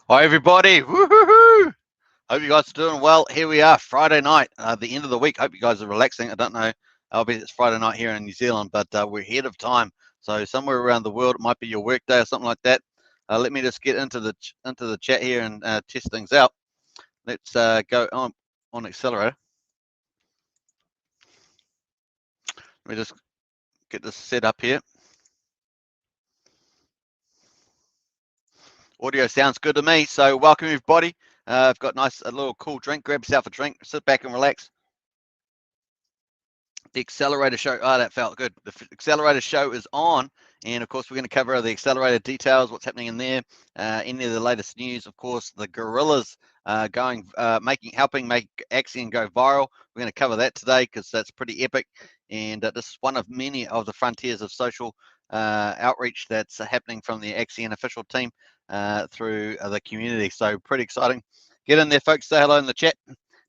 Hi everybody, woohoo! Hope you guys are doing well. Here we are, Friday night, the end of the week. Hope you guys are relaxing. I don't know, I'll be it's Friday night here in New Zealand, but we're ahead of time. So somewhere around the world, it might be your work day or something like that. Let me just get into the chat here and test things out. Let's go on Accelerator. Let me just get this set up here. Audio sounds good to me. So welcome everybody. I've got a little cool drink. Grab yourself a drink, sit back and relax. The Accelerator Show. Oh, that felt good. The Accelerator Show is on, and of course, we're going to cover the Accelerator details, what's happening in there, any of the latest news. Of course, the Gorillaz helping make Axion go viral. We're going to cover that today because that's pretty epic, and this is one of many of the frontiers of social outreach that's happening from the Axion official team through the community. So pretty exciting. Get in there, folks. Say hello in the chat.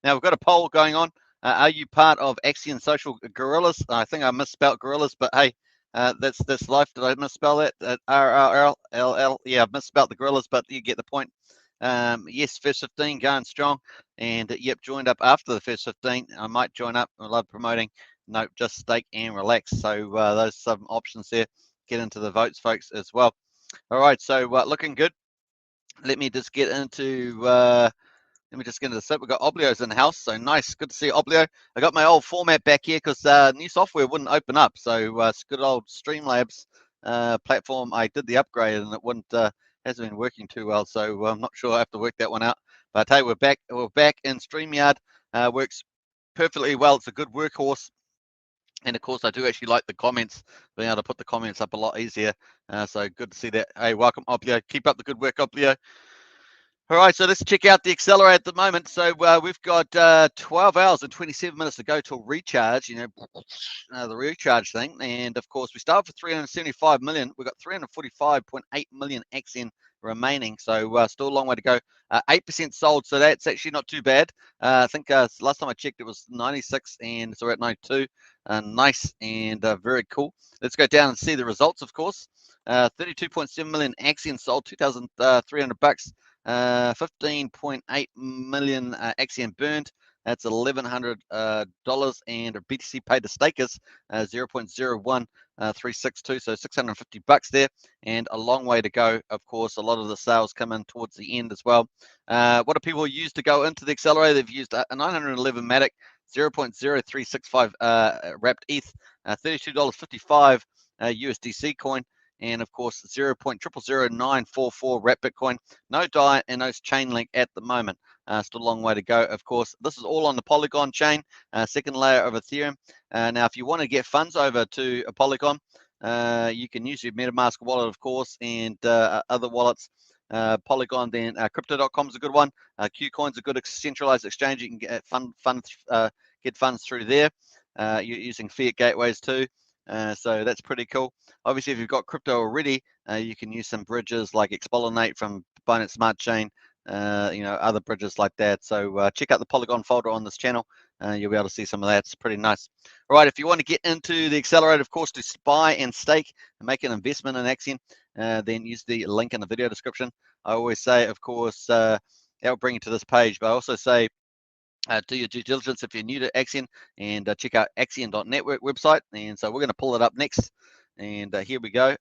Now we've got a poll going on. Are you part of Axion Social Gorillaz? I think I misspelled Gorillaz, but hey, that's life. Did I misspell that? RRLL. Yeah, I misspelled the Gorillaz, but you get the point. Yes, first 15 going strong, and yep, joined up after the first 15. I might join up. I love promoting. Nope, just stake and relax. So those are some options there. Get into the votes, folks, as well. All right, so looking good. Let me just get into. Let me just get into the set. We've got Oblio's in the house, so nice. Good to see Oblio. I got my old format back here because new software wouldn't open up. So it's good old Streamlabs platform. I did the upgrade and it wouldn't hasn't been working too well. So I'm not sure I have to work that one out. But hey, we're back. We're back in StreamYard. Works perfectly well. It's a good workhorse. And of course, I do actually like the comments, being able to put the comments up a lot easier. So good to see that. Hey, welcome, Oblio. Keep up the good work, Oblio. All right, so let's check out the Accelerator at the moment. So we've got 12 hours and 27 minutes to go till recharge, the recharge thing. And of course, we started for 375 million. We've got 345.8 million Axion remaining. So still a long way to go. 8% sold, so that's actually not too bad. I think last time I checked, it was 96, and so we're at 92. Nice and very cool. Let's go down and see the results, of course. 32.7 million Axion sold, 2,300 bucks. 15.8 million Axion burned. That's $1,100, and BTC paid to stakers 0.01362, so 650 bucks there, and a long way to go. Of course, a lot of the sales come in towards the end as well. What do people use to go into the Accelerator? They've used a 911 Matic, 0.0365 wrapped ETH, $32.55 USDC coin, and of course 0.000944 wrapped Bitcoin. No DAI and no chain link at the moment. Still a long way to go. Of course, this is all on the Polygon chain, second layer of Ethereum. Now, if you want to get funds over to a Polygon, you can use your MetaMask wallet, of course, and other wallets. Polygon, then Crypto.com is a good one. Qcoin's a good centralized exchange. You can get get funds through there. You're using fiat gateways too. So that's pretty cool. Obviously, if you've got crypto already, you can use some bridges like Expolinate from Binance Smart Chain, other bridges like that. So check out the Polygon folder on this channel. You'll be able to see some of that. It's pretty nice. All right, if you want to get into the Accelerator, of course, to buy and stake and make an investment in Axion, then use the link in the video description. I always say, of course, that will bring you to this page, but I also say, do your due diligence if you're new to Axion, and check out Axion.network website. And so we're going to pull it up next. And here we go.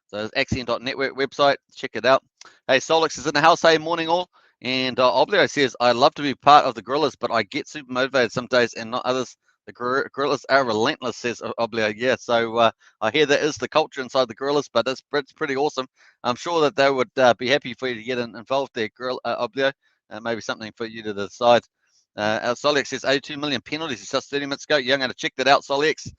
So Axion.network website. Check it out. Hey, Solix is in the house. Hey, morning all. And Oblio says, I love to be part of the Gorillaz, but I get super motivated some days and not others. The Gorillaz are relentless, says Oblio. Yeah, so I hear that is the culture inside the Gorillaz, but it's pretty awesome. I'm sure that they would be happy for you to get involved there, Oblio. Maybe something for you to decide. Solix says 82 million penalties. It's just 30 minutes ago. Yeah, I'm going to check that out, Solix.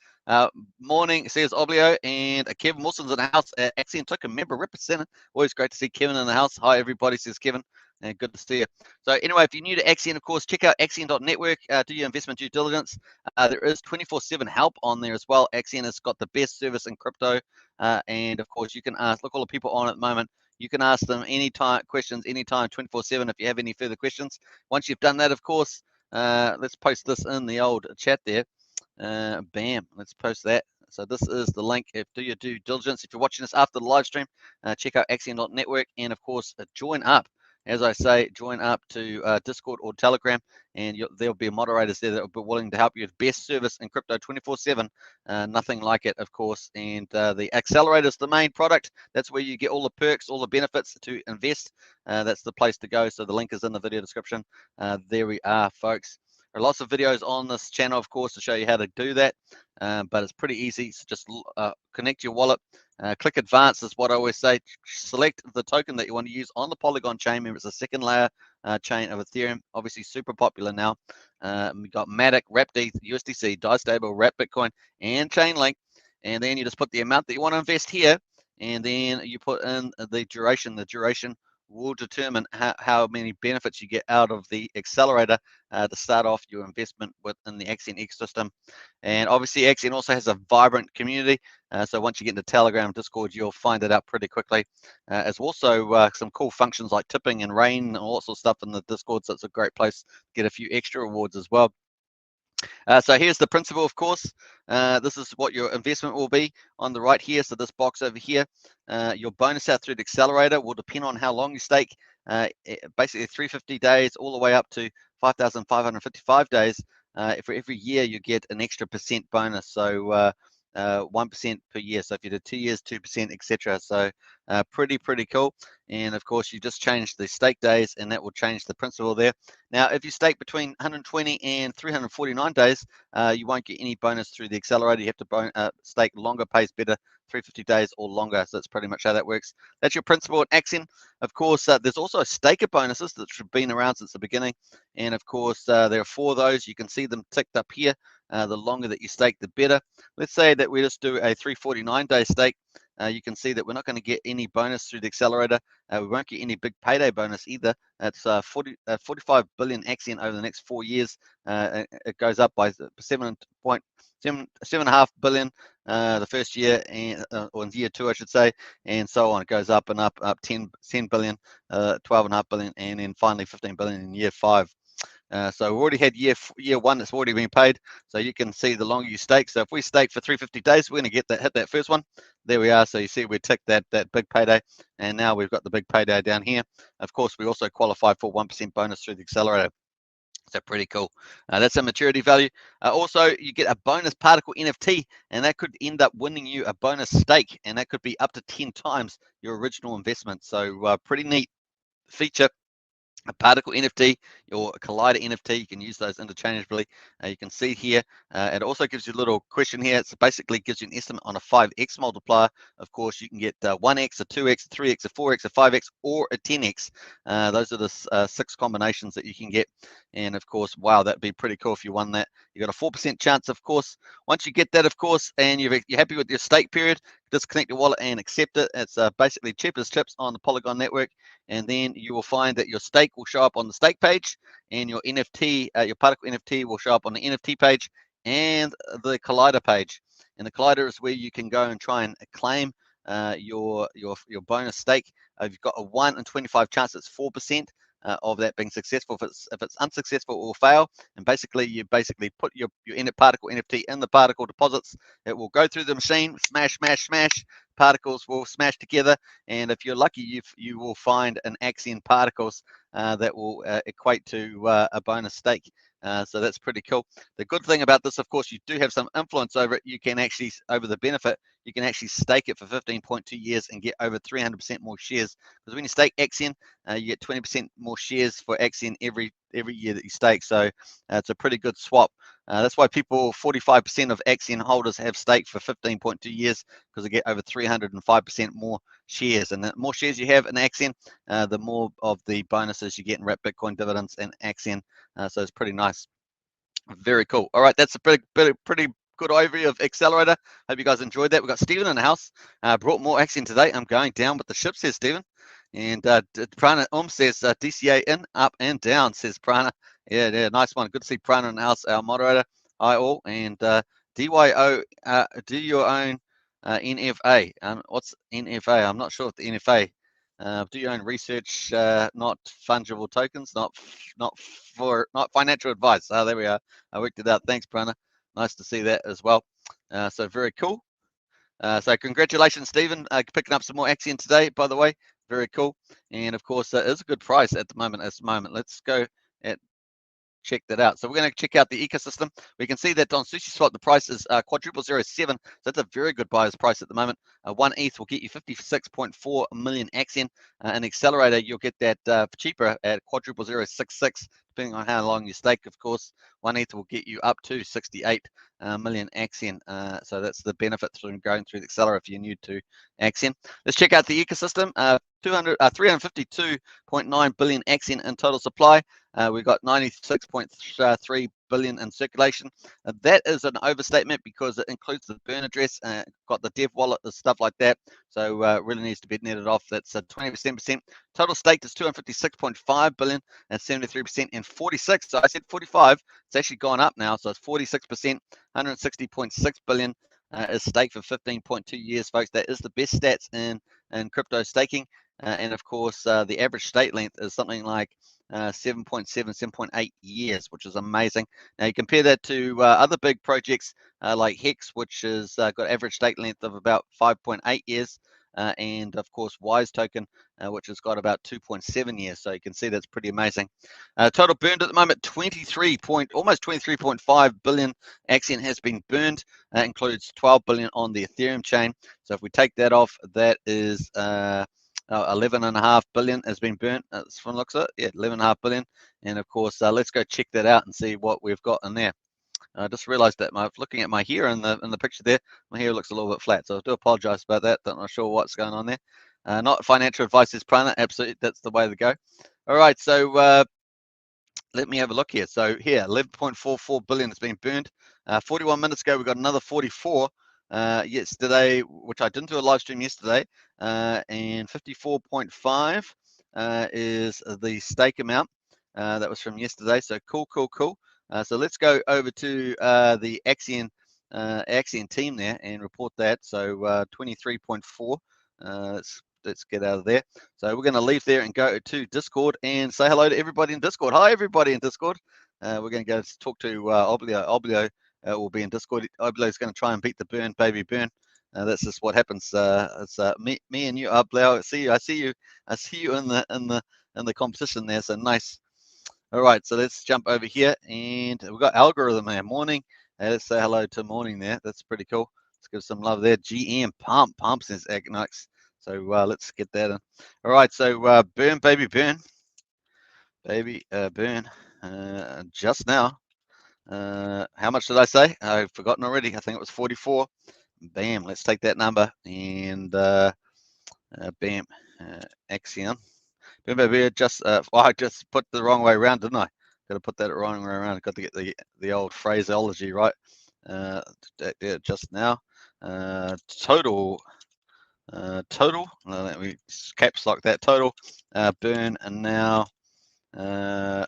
Morning, says Oblio, and Kevin Wilson's in the house. Axion Token member representative. Always great to see Kevin in the house. Hi, everybody, says Kevin. And good to see you. So anyway, if you're new to Axion, of course, check out Axion.network. Do your investment due diligence. There is 24/7 help on there as well. Axion has got the best service in crypto. And of course, you can ask, look, all the people on at the moment, you can ask them anytime, questions anytime, 24/7 if you have any further questions. Once you've done that, of course, let's post this in the old chat there. Bam, let's post that. So this is the link. Do your due diligence. If you're watching this after the live stream, check out Axion.network, and of course, join up as I say, join up to Discord or Telegram, and there'll be moderators there that will be willing to help you with best service in crypto 24/7. Nothing like it, of course. And the accelerator is the main product. That's where you get all the perks, all the benefits to invest. That's the place to go. So the link is in the video description. There we are, folks. There are lots of videos on this channel, of course, to show you how to do that, but it's pretty easy. So just connect your wallet, click advanced is what I always say. Select the token that you want to use on the Polygon chain. Remember, it's a second layer chain of Ethereum, obviously super popular now. We got Matic, Wrapped, USDC, DiStable, Wrap Bitcoin, and Chainlink. And then you just put the amount that you want to invest here, and then you put in the duration. The duration will determine how many benefits you get out of the accelerator to start off your investment within the Axion ecosystem. And obviously, Axion also has a vibrant community. So once you get into Telegram, Discord, you'll find it out pretty quickly. There's also some cool functions like tipping and rain and all sorts of stuff in the Discord. So it's a great place to get a few extra rewards as well. So here's the principle, of course. This is what your investment will be on the right here. So this box over here, your bonus out through the accelerator will depend on how long you stake. Basically 350 days all the way up to 5,555 days. For every year, you get an extra % bonus. So 1% per year. So if you did 2 years, 2%, etc. So pretty cool. And of course, you just change the stake days, and that will change the principal there. Now, if you stake between 120 and 349 days, you won't get any bonus through the accelerator. You have to stake longer, pays better, 350 days or longer. So that's pretty much how that works. That's your principal at Axion. Of course, there's also staker bonuses that have been around since the beginning. And of course, there are 4 of those. You can see them ticked up here. The longer that you stake, the better. Let's say that we just do a 349-day stake. You can see that we're not going to get any bonus through the accelerator. We won't get any big payday bonus either. It's 45 billion Axion over the next 4 years. It goes up by 7.5 billion the first year, or in year 2, I should say, and so on. It goes up and up 10 billion, 12.5 billion, and then finally 15 billion in year 5. So we've already had year 1 that's already been paid. So you can see the longer you stake. So if we stake for 350 days, we're going to hit that first one. There we are. So you see we ticked that big payday, and now we've got the big payday down here. Of course, we also qualify for 1% bonus through the accelerator. So pretty cool. That's a maturity value. Also, you get a bonus particle NFT, and that could end up winning you a bonus stake, and that could be up to 10 times your original investment. So pretty neat feature. A particle NFT or a collider NFT, you can use those interchangeably. You can see here, it also gives you a little question here. It basically gives you an estimate on a 5x multiplier. Of course, you can get 1x, a 2x, a 3x, a 4x, a 5x, or a 10x. Those are the 6 combinations that you can get. And of course, wow, that'd be pretty cool if you won that. You got a 4% chance, of course. Once you get that, of course, and you're happy with your stake period, disconnect your wallet and accept it. It's basically cheap as chips on the Polygon network. And then you will find that your stake will show up on the stake page, and your NFT, your particle NFT will show up on the NFT page and the collider page. And the collider is where you can go and try and claim your bonus stake. If you've got a 1 in 25 chance, it's 4%. Of that being successful. If it's unsuccessful, it will fail. And basically, you put your particle NFT in the particle deposits. It will go through the machine, smash. Particles will smash together, and if you're lucky, you will find an Axion particles that will equate to a bonus stake. So that's pretty cool. The good thing about this, of course, you do have some influence over it. You can actually, over the benefit, you can actually stake it for 15.2 years and get over 300% more shares. Because when you stake Axion, you get 20% more shares for Axion every year that you stake. So it's a pretty good swap. That's why 45% of Axion holders have staked for 15.2 years, because they get over 305% more shares. And the more shares you have in Axion, the more of the bonuses you get in Wrap Bitcoin dividends and Axion. So it's pretty nice. Very cool. All right, that's a pretty good overview of Accelerator. Hope you guys enjoyed that. We've got Stephen in the house. Brought more Axion today. I'm going down with the ship, says Stephen. And Prana says DCA in, up, and down, says Prana. Yeah, nice one. Good to see Prana in the house, our moderator. Hi all. And DYO, do your own NFA. What's NFA? I'm not sure what the NFA. Do your own research, not fungible tokens, not financial advice. There we are. I worked it out. Thanks, Prana. Nice to see that as well. So very cool. So congratulations, Stephen, picking up some more Axion today, by the way. Very cool. And of course, it is a good price at the moment. Let's go and check that out. So we're going to check out the ecosystem. We can see that on SushiSwap, the price is quadruple 07. So that's a very good buyer's price at the moment. 1 ETH will get you 56.4 million Axion. An accelerator, you'll get that cheaper at quadruple 0.66, depending on how long you stake, of course. 1 ETH will get you up to 68 million Axion. So that's the benefit from going through the accelerator if you're new to Axion. Let's check out the ecosystem. 352.9 billion Axion in total supply. We've got 96.3 billion in circulation. That is an overstatement because it includes the burn address, got the dev wallet, the stuff like that. So really needs to be netted off. That's 27%. Total staked is 256.5 billion and 73% and 46. So I said 45. It's actually gone up now. So it's 46%, 160.6 billion is staked for 15.2 years, folks. That is the best stats in crypto staking. And of course, the average stake length is something like 7.7, 7.8 years, which is amazing. Now you compare that to other big projects like Hex, which has got average stake length of about 5.8 years, and of course Wise Token, which has got about 2.7 years. So you can see that's pretty amazing. Total burned at the moment, almost 23.5 billion Axion has been burned. Includes 12 billion on the Ethereum chain. So if we take that off, that is 11.5 billion has been burnt. From the looks of it, yeah, 11.5 billion. And of course, let's go check that out and see what we've got in there. I just realized that looking at my hair in the picture there, my hair looks a little bit flat. So I do apologize about that. I'm not sure what's going on there. Not financial advice is Prana. Absolutely, that's the way to go. All right, so let me have a look here. So here, 11.44 billion has been burned. 41 minutes ago, we got another 44 yesterday, which I didn't do a live stream yesterday. And 54.5 is the stake amount. That was from yesterday. So cool. So let's go over to the Axion team there and report that. So 23.4. Let's get out of there. So we're going to leave there and go to Discord and say hello to everybody in Discord. Hi, everybody in Discord. We're going to go talk to Oblio. Oblio will be in Discord. Oblio is going to try and beat the burn, baby burn. That's just what happens. It's me and you, Oblio. I see you in the competition there. So nice. All right, so let's jump over here, and we've got Algorithm here. Morning. Let's say hello to Morning there. That's pretty cool. Let's give some love there. GM Pump says Agnox. So let's get that in. All right, so burn, baby, burn. Burn. Just now. How much did I say? I've forgotten already. I think it was 44. Bam. Let's take that number and bam. Axion. Remember, I just put the wrong way around, didn't I? Got to put that wrong way around. Got to get the old phraseology right. Just now. Total. Let me caps lock that. Total burn, and now I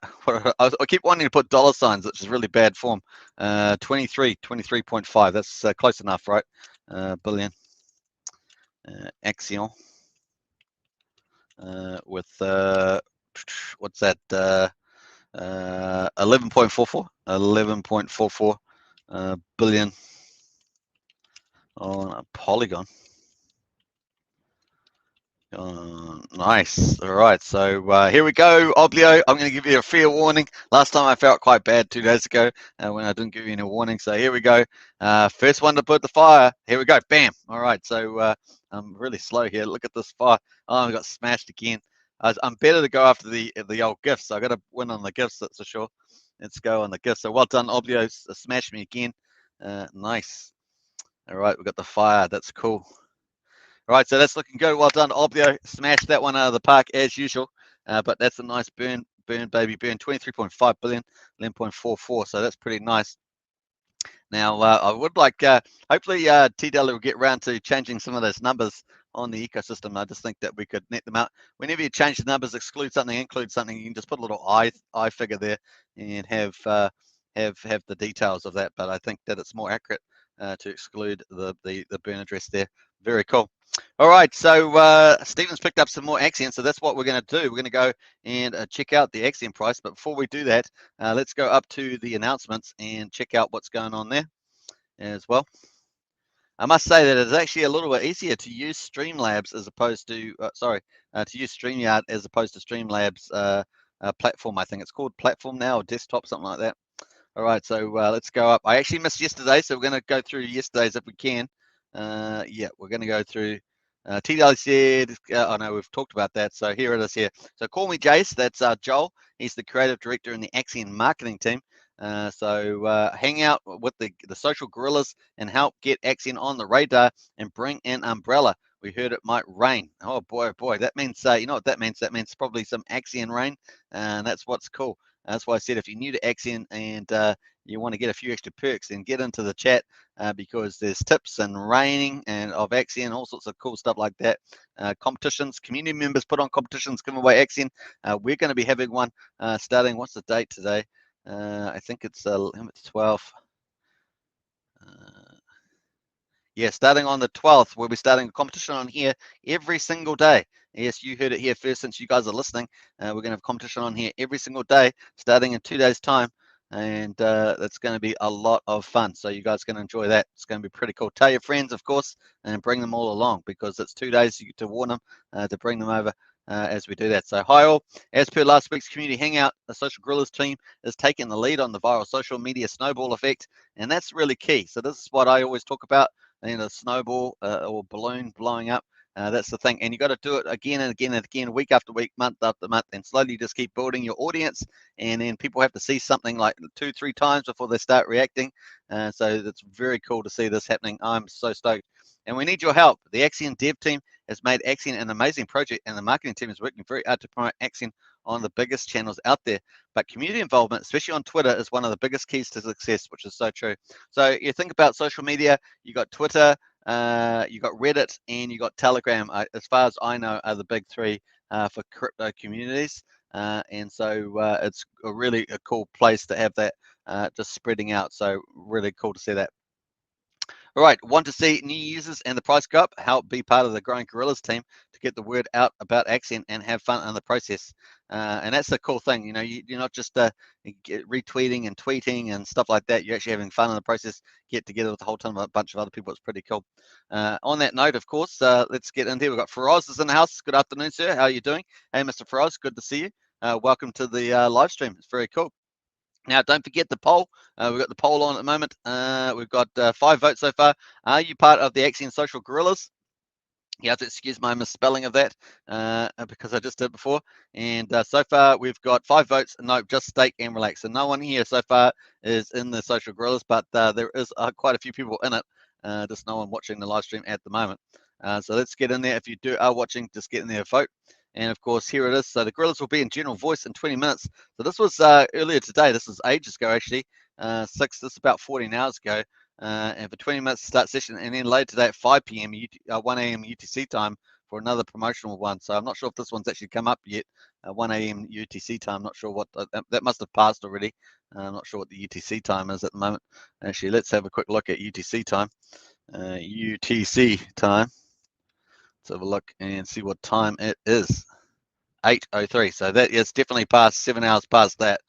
keep wanting to put dollar signs, which is really bad form. 23.5. That's close enough, right? Billion. Axion. With what's that? 11.44 billion on a Polygon. Nice. All right, so here we go, Oblio. I'm going to give you a fair warning. Last time I felt quite bad 2 days ago when I didn't give you any warning. So here we go. First one to put the fire. Here we go. Bam. All right, so I'm really slow here. Look at this fire. Oh, I got smashed again. I'm better to go after the old gifts. So I got to win on the gifts, that's for sure. Let's go on the gifts. So well done, Oblio. Smash me again. Nice. All right, we got the fire. That's cool. All right, so that's looking good. Well done, Oblio. Smashed that one out of the park as usual. But that's a nice burn, baby, burn. 23.5 billion, 11.44. So that's pretty nice. Now, I would like, hopefully, TW will get around to changing some of those numbers on the ecosystem. I just think that we could net them out. Whenever you change the numbers, exclude something, include something, you can just put a little I figure there and have the details of that. But I think that it's more accurate to exclude the burn address there. Very cool. All right, so Stephen's picked up some more Axion, so that's what we're going to do. We're going to go and check out the Axion price. But before we do that, let's go up to the announcements and check out what's going on there as well. I must say that it's actually a little bit easier to use Streamlabs as opposed to, to use StreamYard as opposed to Streamlabs platform. I think it's called platform now, or desktop, something like that. All right, so let's go up. I actually missed yesterday, so we're going to go through yesterday's if we can. Yeah, we're going to go through TWZ. Oh no, we've talked about that. So here it is here. So call me Jace. That's Joel. He's the creative director in the Axion marketing team. So hang out with the social gorillas and help get Axion on the radar and bring an umbrella. We heard it might rain. Oh boy, that means, you know what that means? That means probably some Axion rain, and that's what's cool. That's why I said if you're new to Axion and you want to get a few extra perks, then get into the chat because there's tips and raining and of Axion, all sorts of cool stuff like that. Competitions, community members put on competitions, give away Axion. We're going to be having one starting, what's the date today? I think it's 12th. Yeah, starting on the 12th, we'll be starting a competition on here every single day. Yes, you heard it here first since you guys are listening. We're going to have a competition on here every single day, starting in 2 days' time. And that's going to be a lot of fun. So you guys can enjoy that. It's going to be pretty cool. Tell your friends, of course, and bring them all along because it's 2 days you get to warn them to bring them over as we do that. So hi all. As per last week's community hangout, the Social Gorillas team is taking the lead on the viral social media snowball effect. And that's really key. So this is what I always talk about. A snowball or balloon blowing up. That's the thing. And you got to do it again and again and again, week after week, month after month, and slowly just keep building your audience. And then people have to see something like 2-3 times before they start reacting. So that's very cool to see this happening. I'm so stoked. And we need your help. The Axion dev team has made Axion an amazing project, and the marketing team is working very hard to promote Axion on the biggest channels out there. But community involvement, especially on Twitter, is one of the biggest keys to success, which is so true. So you think about social media, you got Twitter, you got Reddit, and you got Telegram. As far as I know, are the big three for crypto communities. And so it's a cool place to have that just spreading out. So really cool to see that. All right, want to see new users and the price go up? Help be part of the growing Gorillaz team to get the word out about Axion and have fun in the process. And that's the cool thing, you know, you're not just retweeting and tweeting and stuff like that. You're actually having fun in the process. Get together with a whole ton of a bunch of other people. It's pretty cool. On that note, of course, let's get in here. We've got Feroz is in the house. Good afternoon, sir. How are you doing? Hey, Mr. Feroz, good to see you. Welcome to the live stream. It's very cool. Now, don't forget the poll. We've got the poll on at the moment. We've got 5 votes so far. Are you part of the Axion Social Gorillas? You have to excuse my misspelling of that because I just did before. And so far, we've got 5 votes. No, just stake and relax. So no one here so far is in the Social Gorillas, but there is quite a few people in it. Just no one watching the live stream at the moment. So let's get in there. If you are watching, just get in there, vote. And of course, here it is. So the Gorillas will be in general voice in 20 minutes. So this was earlier today. This was ages ago, actually. This is about 14 hours ago. And for 20 minutes to start session. And then later today at 5 p.m., 1 a.m. UTC time for another promotional one. So I'm not sure if this one's actually come up yet. 1 a.m. UTC time. Not sure what that must have passed already. I'm not sure what the UTC time is at the moment. Actually, let's have a quick look at UTC time. UTC time. Let's have a look and see what time it is. 8:03. So that is definitely past 7 hours past that.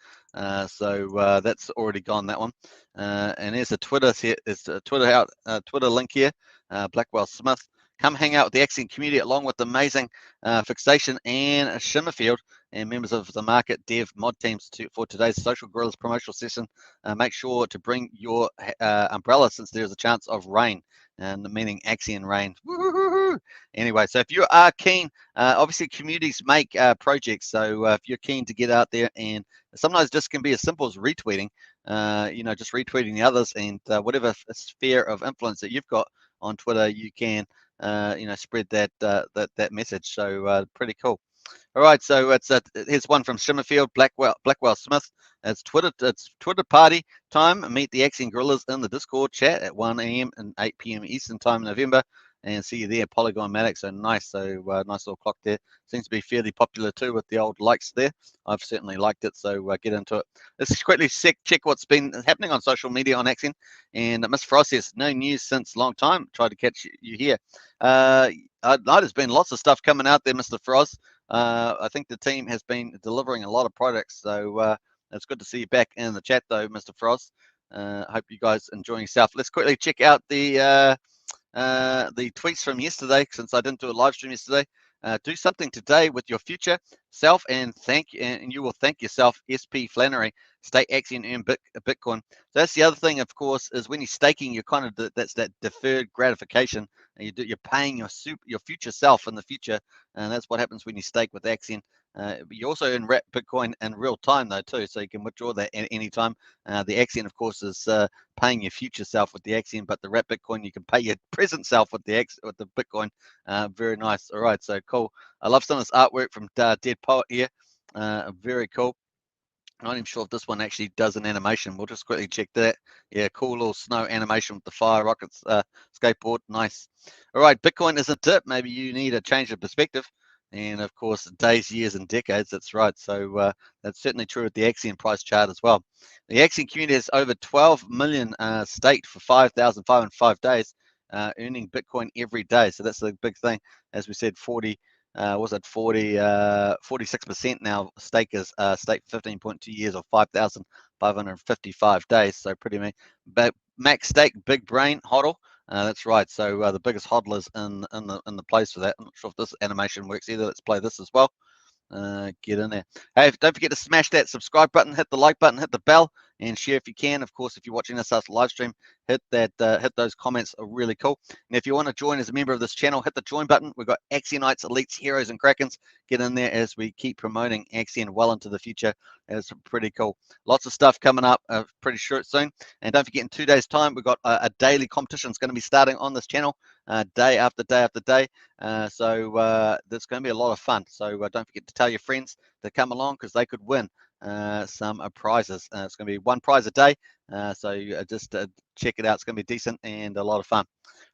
So that's already gone, that one. And there's a Twitter here. There's a Twitter link here. Blackwell Smith. Come hang out with the Axion community along with amazing Fixation and Shimmerfield and members of the market dev mod teams for today's Social Gorillas promotional session. Make sure to bring your umbrella since there's a chance of rain, and meaning Axion rain. Woo-hoo-hoo-hoo. Anyway, so if you are keen, obviously communities make projects. So if you're keen to get out there, and sometimes just can be as simple as retweeting, just retweeting the others, and whatever sphere of influence that you've got on Twitter, you can spread that message. So pretty cool. All right, so here's one from Shimmerfield, Blackwell Smith. It's Twitter party time. Meet the Axion Gorillas in the Discord chat at 1 a.m. and 8 p.m. Eastern time in November, and see you there. Polygon Matic, so nice. So nice little clock there. Seems to be fairly popular too with the old likes there. I've certainly liked it, so get into it. Let's quickly check what's been happening on social media on Axion. And Mr. Frost says, no news since long time. Tried to catch you here. There's been lots of stuff coming out there, Mr. Frost. I think the team has been delivering a lot of products, so it's good to see you back in the chat, though, Mr. Frost. Hope you guys enjoying yourself. Let's quickly check out the the tweets from yesterday, since I didn't do a live stream yesterday. Do something today with your future self, and you will thank yourself. SP Flannery, stake Axion, earn Bitcoin. So that's the other thing, of course, is when you're staking, you're kind of that's that deferred gratification, and you're paying your future self in the future, and that's what happens when you stake with Axion. You also earn Bitcoin in real time though too, so you can withdraw that at any time. The Axion, of course, is paying your future self with the Axion, but the wrap Bitcoin, you can pay your present self with the Bitcoin. Very nice. All right, so cool. I love some of this artwork from Dead Poet here. Very cool. I'm not even sure if this one actually does an animation. We'll just quickly check that. Yeah, cool little snow animation with the fire rockets skateboard. Nice. All right, Bitcoin isn't it. Maybe you need a change of perspective. And of course, days, years, and decades. That's right. So that's certainly true with the Axion price chart as well. The Axion community has over 12 million staked for 5,505 days, earning Bitcoin every day. So that's the big thing. As we said, 46% now stakers stake 15.2 years or 5,555 days. So pretty mean. But max stake, big brain hodl. That's right. So the biggest hodlers in the place for that. I'm not sure if this animation works either. Let's play this as well. Get in there. Hey, don't forget to smash that subscribe button, hit the like button, hit the bell, and share if you can. Of course, if you're watching us live stream, hit those comments are really cool. And if you want to join as a member of this channel, hit the join button. We've got Axionites, elites, heroes, and krakens. Get in there as we keep promoting Axion well into the future. It's pretty cool. Lots of stuff coming up pretty short soon. And don't forget, in 2 days' time, we've got a daily competition. It's going to be starting on this channel day after day after day. So there's going to be a lot of fun. So don't forget to tell your friends to come along, because they could win some prizes. It's going to be one prize a day. So just check it out. It's going to be decent and a lot of fun.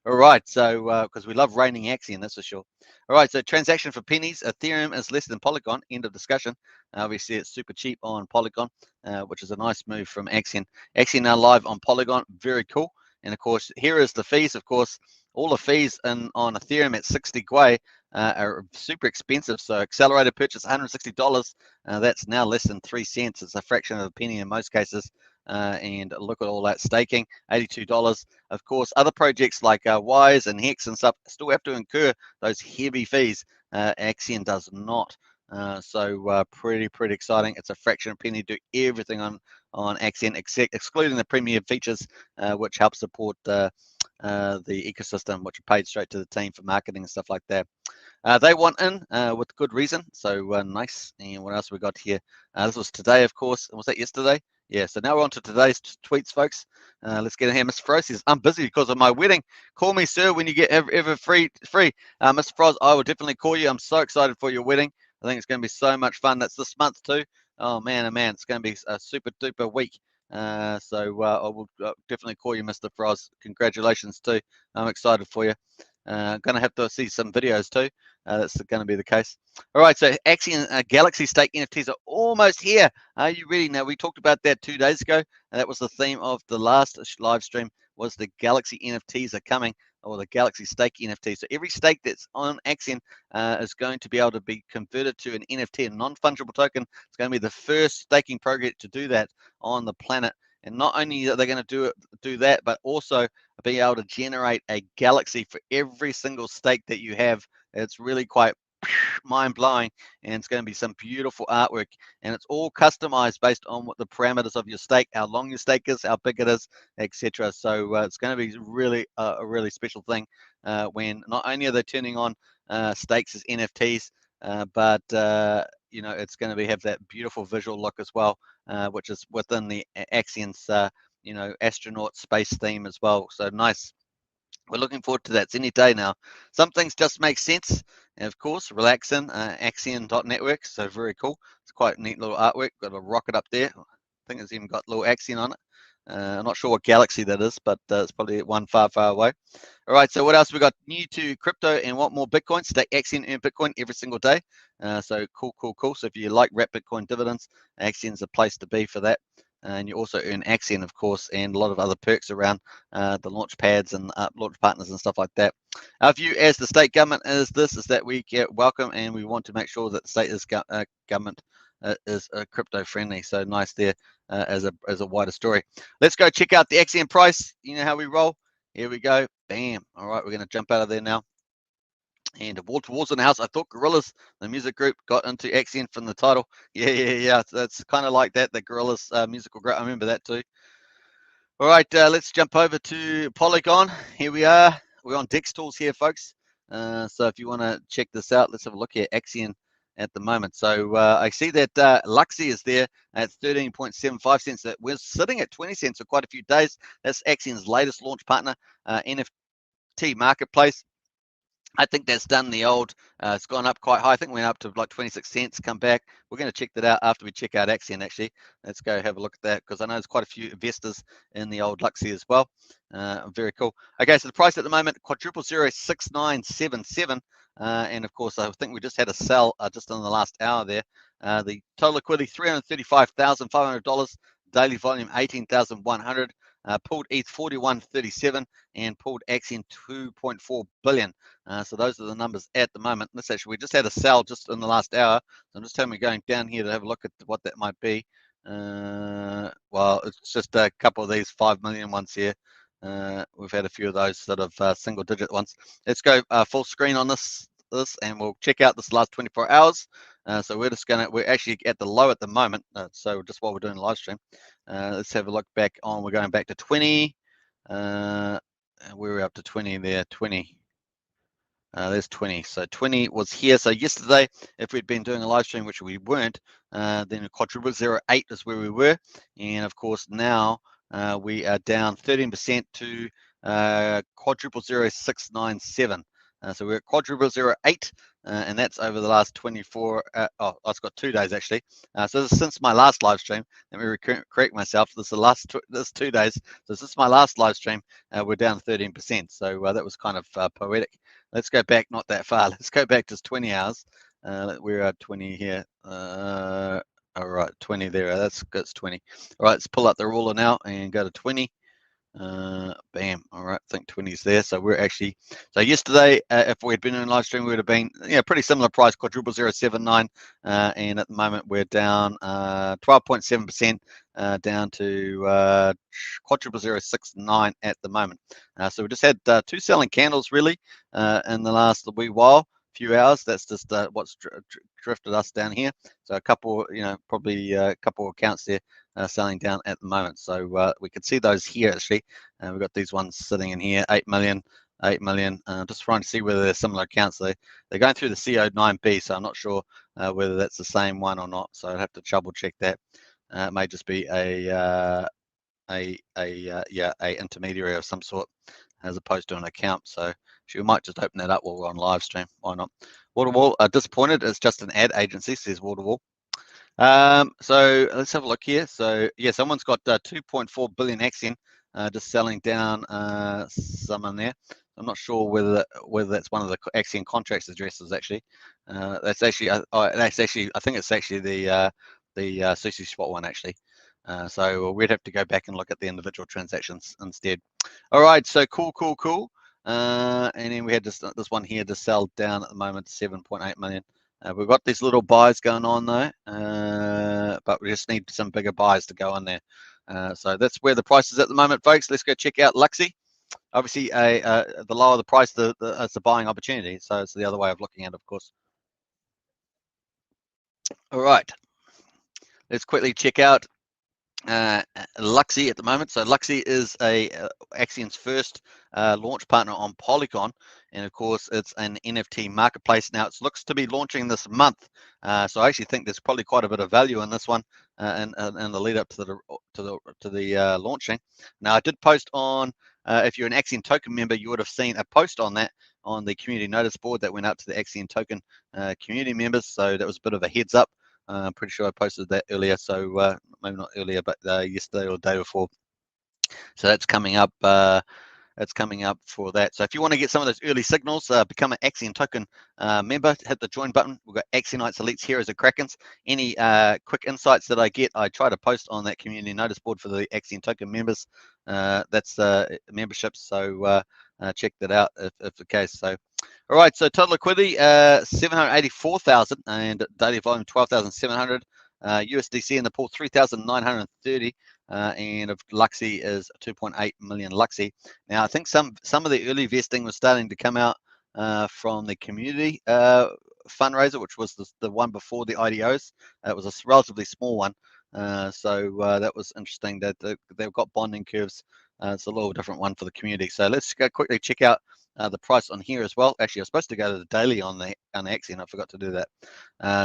All right, so because we love raining Axion, that's for sure. All right, so transaction for pennies. Ethereum is less than Polygon. End of discussion. Obviously, it's super cheap on Polygon, which is a nice move from Axion. Axion now live on Polygon. Very cool. And of course, here is the fees. Of course, all the fees on Ethereum at 60 Gwei are super expensive. So accelerated purchase $160. That's now less than 3 cents. It's a fraction of a penny in most cases. And look at all that staking, $82. Of course, other projects like Wise and Hex and stuff still have to incur those heavy fees. Axion does not. So pretty exciting. It's a fraction of a penny. Do everything on Axion, excluding the premium features, which help support the ecosystem, which are paid straight to the team for marketing and stuff like that. They want in with good reason, so nice. And what else we got here? This was today, of course. Was that yesterday? Yeah, so now we're on to today's tweets, folks. Let's get in here. Mr. Frost says, I'm busy because of my wedding. Call me, sir, when you get ever free. Mr. Frost, I will definitely call you. I'm so excited for your wedding. I think it's going to be so much fun. That's this month too. Oh, man, it's going to be a super duper week. So I will definitely call you, Mr. Frost. Congratulations too. I'm excited for you. Going to have to see some videos too. That's going to be the case. All right, so Axion Galaxy Stake NFTs are almost here. Are you ready? Now, we talked about that 2 days ago. That was the theme of the last live stream, was the Galaxy NFTs are coming, or the Galaxy Stake NFT. So every stake that's on Axion is going to be able to be converted to an NFT, a non-fungible token. It's going to be the first staking project to do that on the planet. And not only are they going to do that, but also be able to generate a galaxy for every single stake that you have. It's really quite mind-blowing, and it's going to be some beautiful artwork, and it's all customized based on what the parameters of your stake, how long your stake is, how big it is, etc. So it's going to be really a really special thing when not only are they turning on stakes as NFTs, but you know, it's going to have that beautiful visual look as well, which is within the Axion's you know, astronaut space theme as well. So nice. We're looking forward to that. It's any day now. Some things just make sense. And of course, relaxing, Axion.network. So very cool. It's quite a neat little artwork. Got a rocket up there. I think it's even got a little Axion on it. I'm not sure what galaxy that is, but it's probably one far away. All right, so what else we got? New to crypto and want more Bitcoin? Stake Axion, earn Bitcoin every single day. So cool. So if you like wrap Bitcoin dividends, Axion's a place to be for that. And you also earn Axion, of course, and a lot of other perks around the launch pads and launch partners and stuff like that. Our view as the state government is that we get welcome, and we want to make sure that the state is government is crypto friendly. So nice there as a wider story. Let's go check out the Axion price. You know how we roll. Here we go. Bam. All right, we're going to jump out of there now. And Wall to Walls in the house. I thought Gorillaz, the music group, got into Axion from the title. Yeah. That's kind of like that, the Gorillaz musical group. I remember that too. All right, let's jump over to Polygon. Here we are. We're on Dex Tools here, folks. So if you want to check this out, let's have a look here. Axion at the moment. So I see that Luxy is there at 13.75 cents. That we're sitting at 20 cents for quite a few days. That's Axion's latest launch partner, NFT marketplace. I think that's done the old, it's gone up quite high. I think we went up to like 26 cents, come back. We're going to check that out after we check out Axion, actually. Let's go have a look at that, because I know there's quite a few investors in the old Luxy as well. Very cool. Okay, so the price at the moment, quadruple 06977. And of course, I think we just had a sell just in the last hour there. The total liquidity, $335,500. Daily volume, 18,100. Pulled ETH 41.37 and pulled Axion 2.4 billion. So those are the numbers at the moment. Let's actually, we just had a sell just in the last hour. So I'm just telling you, going down here to have a look at what that might be. Well, it's just a couple of these 5 million ones here. We've had a few of those sort of single digit ones. Let's go full screen on this and we'll check out this last 24 hours. So we're actually at the low at the moment. So just while we're doing the live stream, let's have a look back on. We're going back to 20. We're up to 20 there. 20. There's 20. So 20 was here. So yesterday, if we'd been doing a live stream, which we weren't, then quadruple 08 is where we were. And of course, now we are down 13% to quadruple 0697. So we're at quadruple 08, and that's over the last 24. It's got 2 days actually. So this is since my last live stream. Let me correct myself. This is the last this 2 days. So since my last live stream, we're down 13%. So that was kind of poetic. Let's go back, not that far. Let's go back to 20 hours. We're at 20 here. All right, 20 there. That's 20. All right, let's pull up the ruler now and go to 20. Bam. All right, I think 20's there. So we're actually, so yesterday, if we had been in live stream, we would have been, pretty similar price, quadruple 079. And at the moment, we're down 12.7%, down to quadruple 069 at the moment. So we just had 2 selling candles really in the last wee while. Few hours. That's just what's drifted us down here. So a couple, probably a couple of accounts there selling down at the moment. So we can see those here actually. We've got these ones sitting in here, 8 million. Just trying to see whether they're similar accounts. They're going through the CO9B, so I'm not sure whether that's the same one or not. So I'd have to double check that. It may just be a intermediary of some sort as opposed to an account. So we might just open that up while we're on live stream. Why not? Waterwall, disappointed. It's just an ad agency, says Waterwall. So let's have a look here. So yeah, someone's got 2.4 billion Axion just selling down some in there. I'm not sure whether that's one of the Axion contracts addresses actually. That's actually I think it's actually the CC Spot one actually. So we'd have to go back and look at the individual transactions instead. All right, so cool. And then we had this one here to sell down at the moment, 7.8 million. We've got these little buys going on though, but we just need some bigger buys to go in there. So that's where the price is at the moment, folks. Let's go check out Luxy. Obviously, the lower the price, it's a buying opportunity. So it's the other way of looking at it, of course. All right, let's quickly check out Luxy at the moment. So Luxy is Axion's first launch partner on Polygon, and of course it's an NFT marketplace. Now it looks to be launching this month, so I actually think there's probably quite a bit of value in this one and the lead up to the launching. Now I did post on, if you're an Axion token member, you would have seen a post on that on the community notice board that went out to the Axion token community members. So that was a bit of a heads up. I'm pretty sure I posted that earlier, so maybe not earlier, but yesterday or the day before. So that's coming up. It's coming up for that. So if you want to get some of those early signals, become an Axion token member. Hit the join button. We've got Axionites, Elites, Heroes, and Krakens. Any quick insights that I get, I try to post on that community notice board for the Axion token members. That's memberships. So check that out if the case. So. All right, so total liquidity 784,000 and daily volume 12,700. USDC in the pool 3,930. and of Luxy is 2.8 million Luxy. Now, I think some of the early vesting was starting to come out from the community fundraiser, which was the one before the IDOs. It was a relatively small one, so that was interesting that they've got bonding curves. It's a little different one for the community. So let's go quickly check out the price on here as well. Actually, I was supposed to go to the daily on the Axion. I forgot to do that.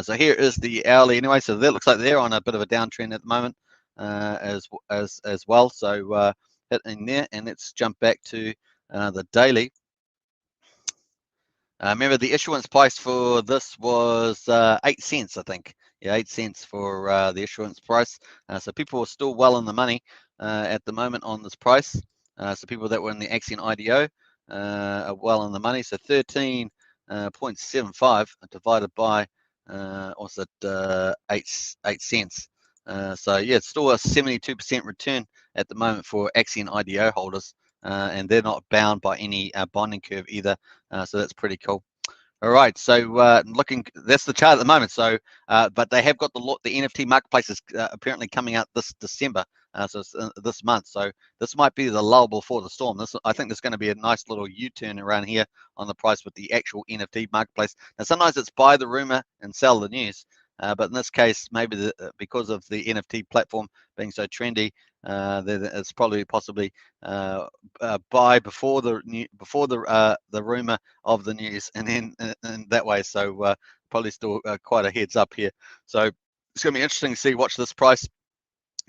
So here is the hourly anyway. So that looks like they're on a bit of a downtrend at the moment as well. So hit in there, and let's jump back to the daily. Remember, the issuance price for this was 8 cents, I think. Yeah, 8 cents for the issuance price. So people are still well in the money at the moment on this price. So people that were in the Axion IDO are well in the money. So 13.75 divided by what's it, 8 cents. So yeah, it's still a 72% return at the moment for Axion IDO holders. And they're not bound by any bonding curve either, so that's pretty cool. All right, so looking, that's the chart at the moment. So, but they have got the NFT marketplaces apparently coming out this December, so it's, this month. So this might be the lull before the storm. I think there's going to be a nice little U-turn around here on the price with the actual NFT marketplace. Now, sometimes it's buy the rumor and sell the news. But in this case, maybe because of the NFT platform being so trendy, it's probably possibly buy before the rumor of the news, and then in that way. So probably still quite a heads up here. So it's going to be interesting to see. Watch this price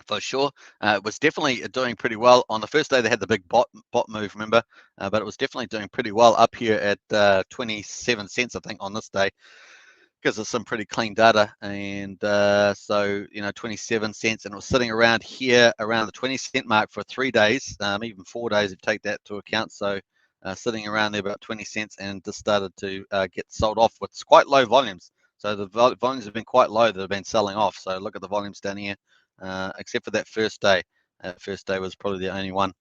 for sure. It was definitely doing pretty well on the first day. They had the big bot move, remember, but it was definitely doing pretty well up here at 27 cents, I think, on this day, because of some pretty clean data. And so, you know, 27 cents, and it was sitting around here around the 20-cent mark for 3 days, even 4 days if you take that to account. So sitting around there about 20 cents, and just started to get sold off with quite low volumes. So the volumes have been quite low that have been selling off. So look at the volumes down here, except for that first day. First day was probably the only one.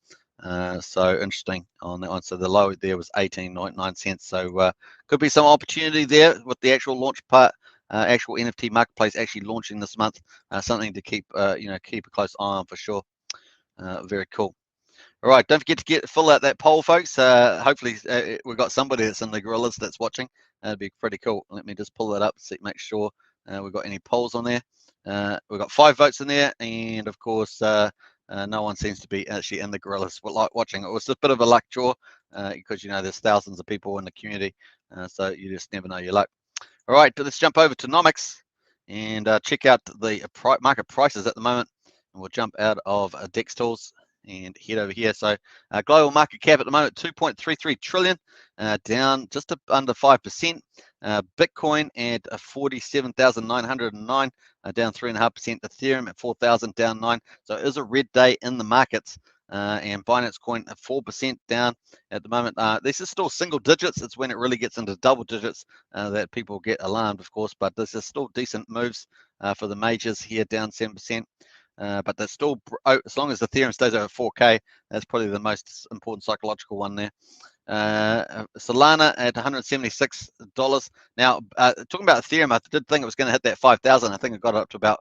So interesting on that one. So the low there was 18.9 cents. So could be some opportunity there with the actual launch part, actual NFT marketplace actually launching this month. Something to keep keep a close eye on for sure. Very cool. All right, don't forget to fill out that poll, folks. Hopefully we've got somebody that's in the Gorillaz that's watching. That'd be pretty cool. Let me just pull that up, make sure we've got any polls on there. We've got 5 votes in there, and of course no one seems to be actually in the Gorillaz watching. It was a bit of a luck draw because, you know, there's thousands of people in the community, so you just never know your luck. All right, let's jump over to Nomics and check out the market prices at the moment. And we'll jump out of DEX Tools and head over here. So global market cap at the moment, 2.33 trillion, down just under 5%. Bitcoin at 47,909, down 3.5%. Ethereum at 4,000, down 9. So it is a red day in the markets. And Binance Coin at 4% down at the moment. This is still single digits. It's when it really gets into double digits that people get alarmed, of course. But this is still decent moves for the majors here, down 7%. But that's still, as long as Ethereum stays over 4K, that's probably the most important psychological one there. Solana at $176. Now, talking about Ethereum, I did think it was going to hit that 5,000. I think it got up to about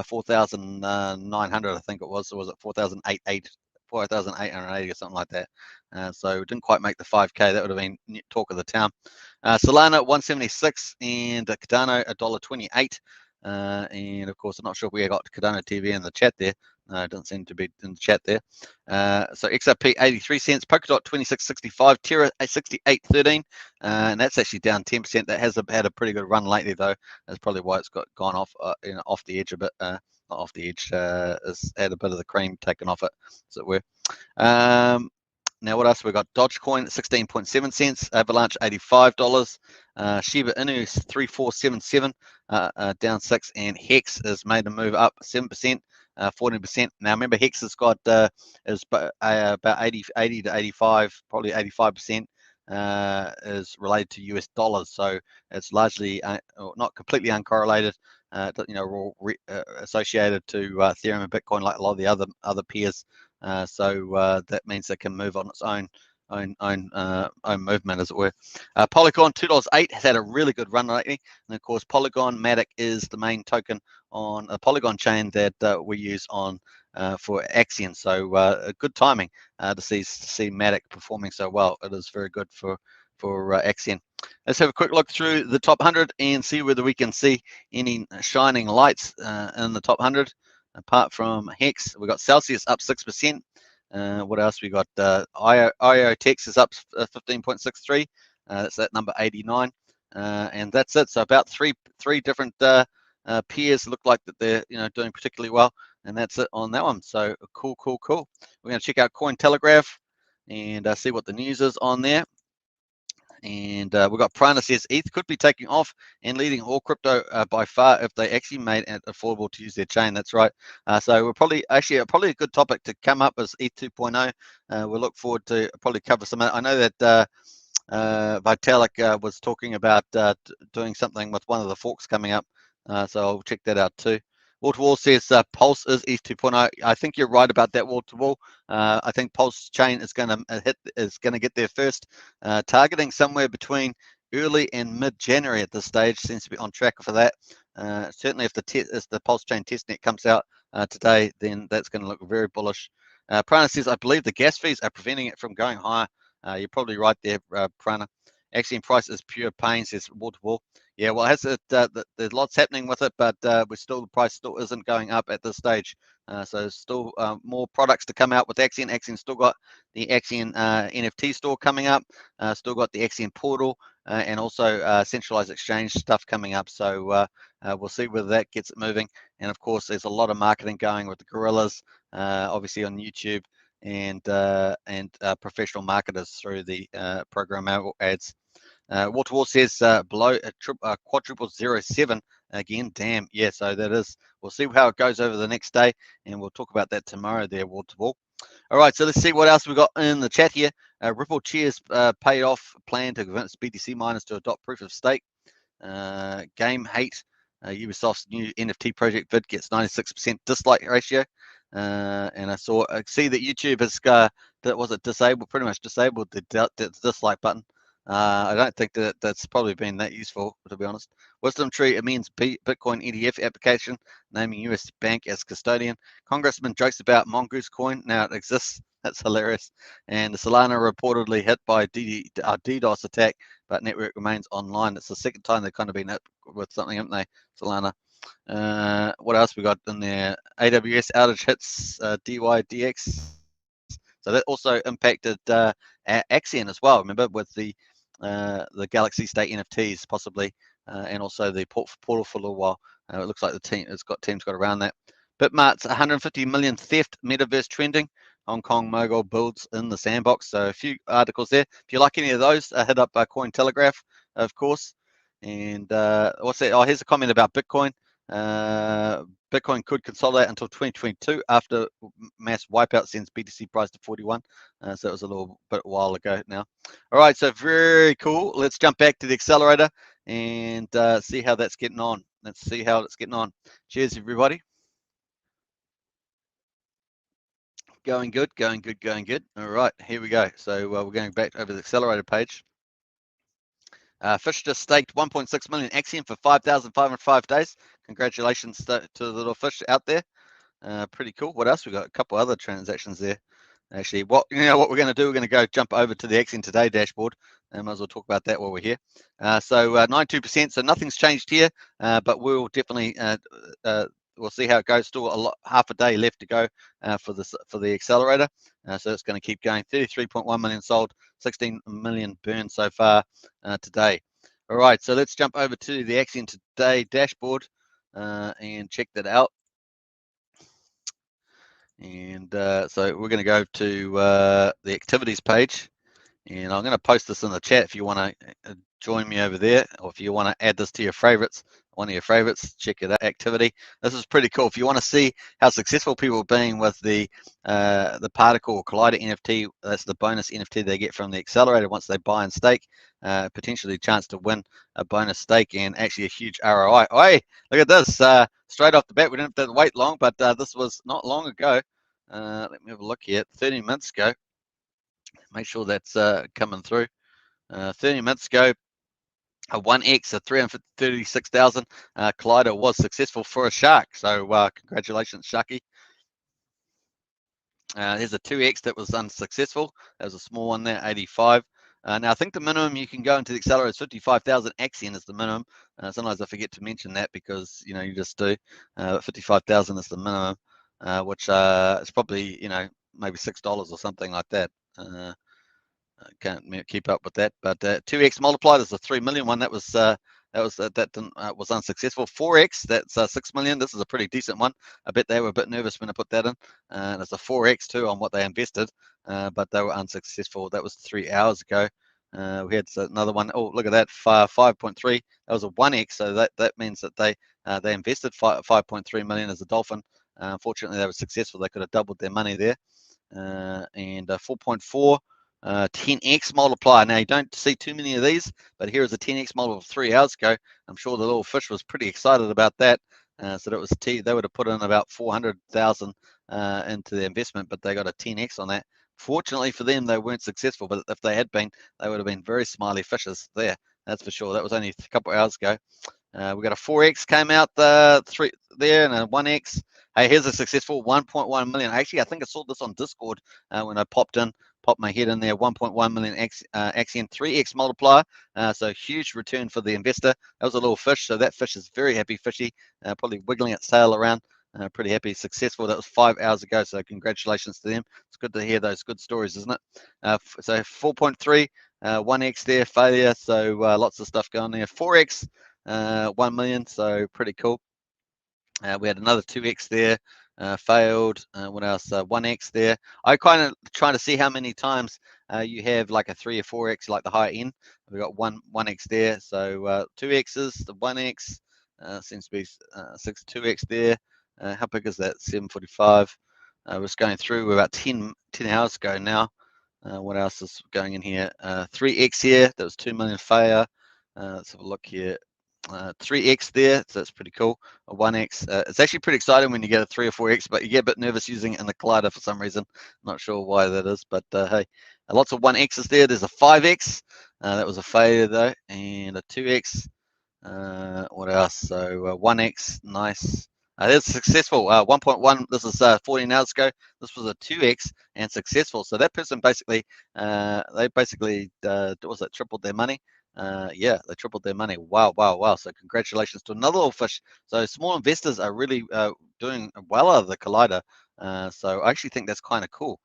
4,900. I think it was. Or was it 4,880 or something like that? So it didn't quite make the 5K. That would have been talk of the town. Solana 176 and Cardano $1.28. And of course, I'm not sure if we got Cardano TV in the chat there. No, it doesn't seem to be in the chat there. So XRP 83 cents, Polkadot 26.65, Terra 68.13, and that's actually down 10%. That has had a pretty good run lately, though. That's probably why it's gone off, off the edge a bit. Not off the edge, it's had a bit of the cream taken off it, as it were. Now, what else we got? Dogecoin 16.7 cents, Avalanche $85, Shiba Inu 3477, down 6, and Hex has made a move up 7%. 14%. Now remember, Hex has got is about 80 to 85, probably 85% is related to US dollars. So it's largely not completely uncorrelated. Associated to Ethereum and Bitcoin, like a lot of the other peers. So that means it can move on its own movement, as it were. Polygon $2.08 has had a really good run lately, and of course Polygon Matic is the main token on a Polygon chain that we use on for Axion. So good timing to see Matic performing so well. It is very good for Axion. Let's have a quick look through the top 100 and see whether we can see any shining lights in the top 100. Apart from Hex, we got Celsius up 6%. What else we got? IOTEX is up 15.63. That's that number 89, and that's it. So about three different peers look like that they're doing particularly well, and that's it on that one. So cool. We're going to check out Cointelegraph and see what the news is on there. And we've got Prana says ETH could be taking off and leading all crypto by far if they actually made it affordable to use their chain. That's right. So we're probably a good topic to come up as ETH 2.0. We'll look forward to probably cover some. I know that Vitalik was talking about doing something with one of the forks coming up. So I'll check that out too. Wall-to-Wall says Pulse is ETH 2.0. I think you're right about that, Wall-to-Wall. I think Pulsechain is going to get there first, targeting somewhere between early and mid-January at this stage. Seems to be on track for that. Certainly, if the Pulsechain testnet comes out today, then that's going to look very bullish. Prana says, I believe the gas fees are preventing it from going higher. You're probably right there, Prana. Axion price is pure pain, says Wall-to-Wall. Yeah, well, there's lots happening with it, but the price still isn't going up at this stage. So still more products to come out with Axion. Axion still got the Axion NFT store coming up, still got the Axion portal, and also centralized exchange stuff coming up. So we'll see whether that gets it moving. And of course, there's a lot of marketing going with the Gorillaz, obviously on YouTube, and professional marketers through the programmable ads. Wall-to-Wall says below quadruple 07 again. Damn, yeah. So that is. We'll see how it goes over the next day, and we'll talk about that tomorrow there, Wall-to-Wall. All right, so let's see what else we got in the chat here. Ripple Cheers paid off plan to convince BTC miners to adopt proof of stake. Game Hate, Ubisoft's new NFT project vid gets 96% dislike ratio. And I see that YouTube has pretty much disabled the dislike button. I don't think that's probably been that useful, to be honest. Wisdom Tree amends Bitcoin ETF application, naming US bank as custodian. Congressman jokes about Mongoose coin. Now it exists. That's hilarious. And the Solana reportedly hit by a DDoS attack, but network remains online. It's the second time they've kind of been hit with something, haven't they, Solana? What else we got in there? AWS outage hits DYDX. So that also impacted Axion as well. Remember, with the Galaxy State NFTs possibly, and also the portal for a little while. It looks like teams got around that. Bitmart's 150 million theft metaverse trending. Hong Kong mogul builds in the sandbox. So a few articles there. If you like any of those, hit up Cointelegraph, of course. And what's that? Oh, here's a comment about Bitcoin. Bitcoin could consolidate until 2022 after mass wipeout sends BTC price to 41. So it was a little bit while ago now. All right, so very cool. Let's jump back to the accelerator and see how that's getting on. Let's see how it's getting on. Cheers, everybody. Going good. All right, here we go. So we're going back over the accelerator page. Fish just staked 1.6 million Axion for 5,505 days. Congratulations to the little fish out there. Pretty cool. What else we got? A couple other transactions there. Actually, what we're going to do? We're going to go jump over to the Axion Today dashboard, and might as well talk about that while we're here. So 92%. So nothing's changed here, but we'll definitely we'll see how it goes. Still half a day left to go for the accelerator. So it's going to keep going. 33.1 million sold, 16 million burned so far today. All right, so let's jump over to the Axion Today dashboard and check that out. And so we're going to go to the activities page, and I'm going to post this in the chat if you want to join me over there, or if you want to add this to your favorites, one of your favorites, check it out. Activity. This is pretty cool. If you want to see how successful people are being with the particle or collider NFT, that's the bonus NFT they get from the accelerator once they buy and stake. Potentially a chance to win a bonus stake and actually a huge ROI. Oh, hey, look at this. Straight off the bat, we didn't have to wait long, but this was not long ago. Let me have a look here. 30 minutes ago. Make sure that's coming through. 30 minutes ago, a 1x of 336,000. Collider was successful for a shark. So congratulations, Sharky. There's a 2x that was unsuccessful. That was a small one there, 85. Now I think the minimum you can go into the accelerator is 55,000 Axion is the minimum. Sometimes I forget to mention that because you just do. 55,000 is the minimum, which is probably maybe $6 or something like that. I can't keep up with that, but 2x multiplied is a 3 million one. That was was unsuccessful. 4x, that's 6 million. This is a pretty decent one. I bet they were a bit nervous when I put that in, and it's a 4x too on what they invested, but they were unsuccessful. That was 3 hours ago. We had another one. Oh, look at that, 5.3. That was a 1x, so that means that they invested 5.3 million as a dolphin. Unfortunately, they were successful. They could have doubled their money there. And 4.4. 10x multiplier. Now you don't see too many of these, but here is a 10x multiple 3 hours ago. I'm sure the little fish was pretty excited about that. So that was they would have put in about 400,000 into the investment, but they got a 10x on that. Fortunately for them, they weren't successful, but if they had been, they would have been very smiley fishes there. That's for sure. That was only a couple of hours ago. We got a 4x came out three there and a 1x. Hey, here's a successful 1.1 million. Actually, I think I saw this on Discord when I popped my head in there. 1.1 million Axion 3x multiplier. So huge return for the investor. That was a little fish, so that fish is very happy fishy, probably wiggling its tail around. Pretty happy, successful. That was 5 hours ago, so congratulations to them. It's good to hear those good stories, isn't it? So 4.3, 1x there, failure. So lots of stuff going there. 4x. 1 million, so pretty cool. We had another 2x there, failed. What else? 1x there. I kind of trying to see how many times you have like a 3 or 4x, like the higher end. We got 1x there, so 2x's, the 1x seems to be 2x there. How big is that? 745. We're just going through. We're about 10 hours ago now. What else is going in here? 3x here. That was 2 million failure. Let's have a look here. 3x there, so that's pretty cool. A 1x, it's actually pretty exciting when you get a 3 or 4x, but you get a bit nervous using it in the collider for some reason. Not sure why that is, but hey, lots of 1x's there. There's a 5x, that was a failure though, and a 2x. What else? So 1x, nice. That's successful. 1.1. This is 14 hours ago. This was a 2x and successful. So that person basically, they basically, what was it? Tripled their money. Yeah, they tripled their money. Wow, wow, wow. So congratulations to another little fish. So small investors are really doing well out of the collider. So I actually think that's kind of cool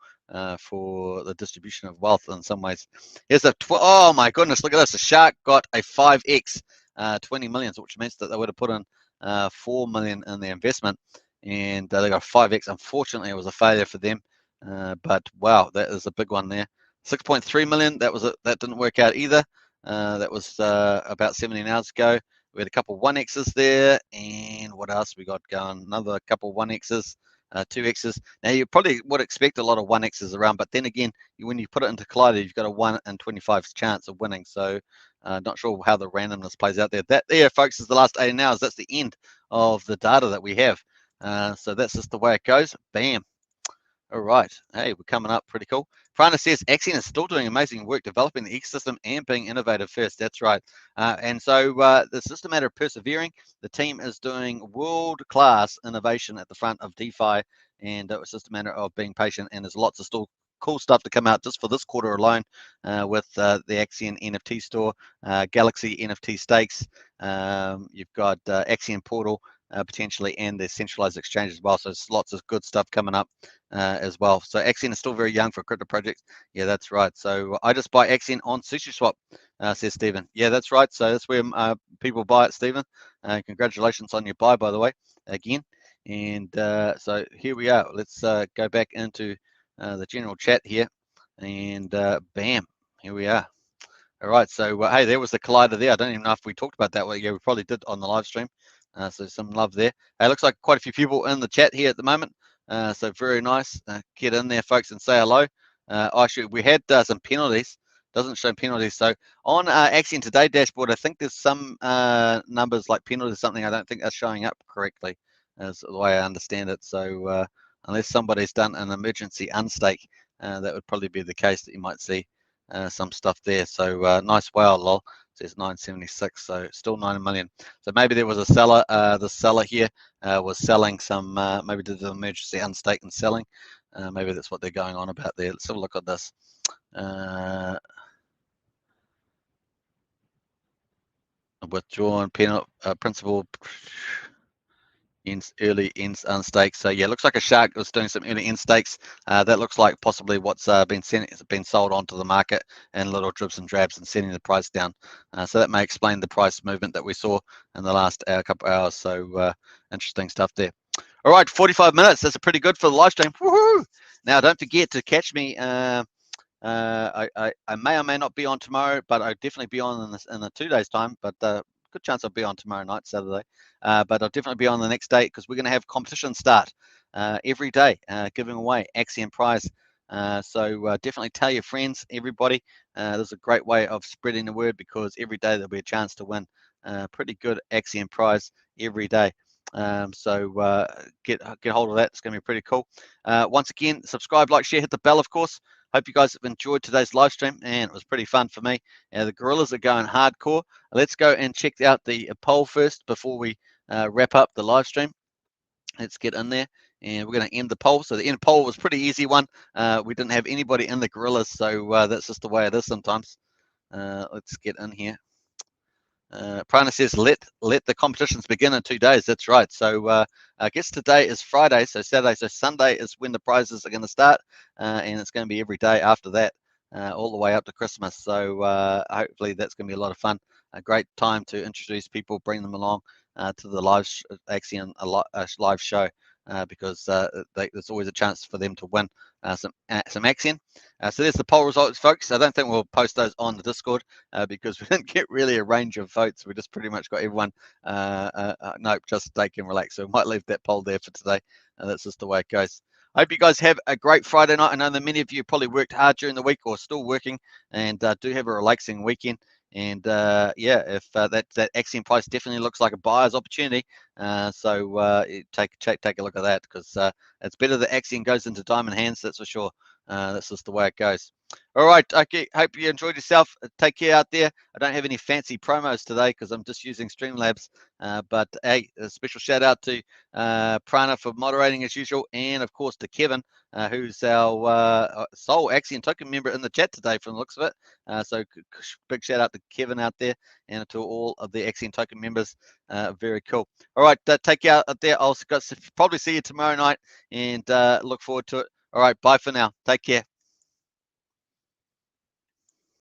for the distribution of wealth in some ways. Here's oh my goodness, look at this. A shark got a 5x, 20 million, which means that they would have put in 4 million in their investment, and they got 5x. Unfortunately, it was a failure for them. But wow, that is a big one there. 6.3 million. That didn't work out either. That was about 17 hours ago. We had a couple 1x's there, and what else we got going? Another couple 1x's, 2x's. Now you probably would expect a lot of 1x's around, but then again, when you put it into Collider, you've got a 1 in 25 chance of winning. So not sure how the randomness plays out there. That there, folks, is the last 18 hours. That's the end of the data that we have. So that's just the way it goes. Bam. All right. Hey, we're coming up. Pretty cool. Prana says Axion is still doing amazing work developing the ecosystem and being innovative first. That's right. And so it's just a matter of persevering. The team is doing world-class innovation at the front of DeFi, and it's just a matter of being patient. And there's lots of still cool stuff to come out just for this quarter alone with the Axion NFT store, Galaxy NFT stakes. You've got Axion Portal potentially, and the centralized exchange as well. So there's lots of good stuff coming up as well. So Axion is still very young for crypto projects. Yeah, that's right. So I just buy Axion on SushiSwap, says Stephen. Yeah, that's right. So that's where people buy it, Stephen. Congratulations on your buy, by the way, again. And so here we are. Let's go back into the general chat here, and bam, here we are. All right, so hey, there was the collider there. I don't even know if we talked about that. Well, yeah, we probably did on the live stream. So some love there. It looks like quite a few people in the chat here at the moment. So very nice. Get in there, folks, and say hello. Actually, we had some penalties. Doesn't show penalties. So on Axion Today dashboard, I think there's some numbers like penalties or something. I don't think they're showing up correctly, is the way I understand it. So unless somebody's done an emergency unstake, that would probably be the case that you might see some stuff there. So nice whale, lol. It says 976, so still 9 million. So maybe there was a seller. The seller here was selling some, maybe did the emergency unstake and selling. Maybe that's what they're going on about there. Let's have a look at this. Withdrawn principal early ends unstaked. So yeah, looks like a shark was doing some early end stakes. That looks like possibly what's been sold onto the market in little dribs and drabs and sending the price down. So that may explain the price movement that we saw in the last couple of hours. So interesting stuff there. All right, 45 minutes. That's pretty good for the live stream. Woohoo! Now don't forget to catch me. I may or may not be on tomorrow, but I'll definitely be on in the 2 days time. But good chance I'll be on tomorrow night, Saturday. But I'll definitely be on the next day because we're going to have competitions start every day, giving away Axion prize. So definitely tell your friends, everybody. There's a great way of spreading the word because every day there'll be a chance to win pretty good Axion prize every day. So get hold of that. It's going to be pretty cool. Once again, subscribe, like, share, hit the bell, of course. Hope you guys have enjoyed today's live stream, and it was pretty fun for me. The Gorillaz are going hardcore. Let's go and check out the poll first before we wrap up the live stream. Let's get in there, and we're going to end the poll. So the end poll was a pretty easy one. We didn't have anybody in the Gorillaz, so that's just the way it is sometimes. Let's get in here. Prana says, let the competitions begin in 2 days. That's right. So I guess today is Friday, so Saturday, so Sunday is when the prizes are going to start, and it's going to be every day after that, all the way up to Christmas. So hopefully that's going to be a lot of fun. A great time to introduce people, bring them along to the live Axion live show. Because there's always a chance for them to win some Axion. So there's the poll results, folks. I don't think we'll post those on the Discord because we didn't get really a range of votes. We just pretty much got everyone, nope, just take and relax. So we might leave that poll there for today. That's just the way it goes. I hope you guys have a great Friday night. I know that many of you probably worked hard during the week or still working and do have a relaxing weekend. And yeah, if that Axion price definitely looks like a buyer's opportunity, so take a look at that because it's better that Axion goes into diamond hands. That's for sure. That's just the way it goes. All right. Okay. Hope you enjoyed yourself. Take care out there. I don't have any fancy promos today because I'm just using Streamlabs. But hey, a special shout out to Prana for moderating as usual, and of course to Kevin, who's our sole Axion token member in the chat today from the looks of it. So big shout out to Kevin out there and to all of the Axion token members. Very cool. All right. Take care out there. I'll probably see you tomorrow night and look forward to it. All right. Bye for now. Take care.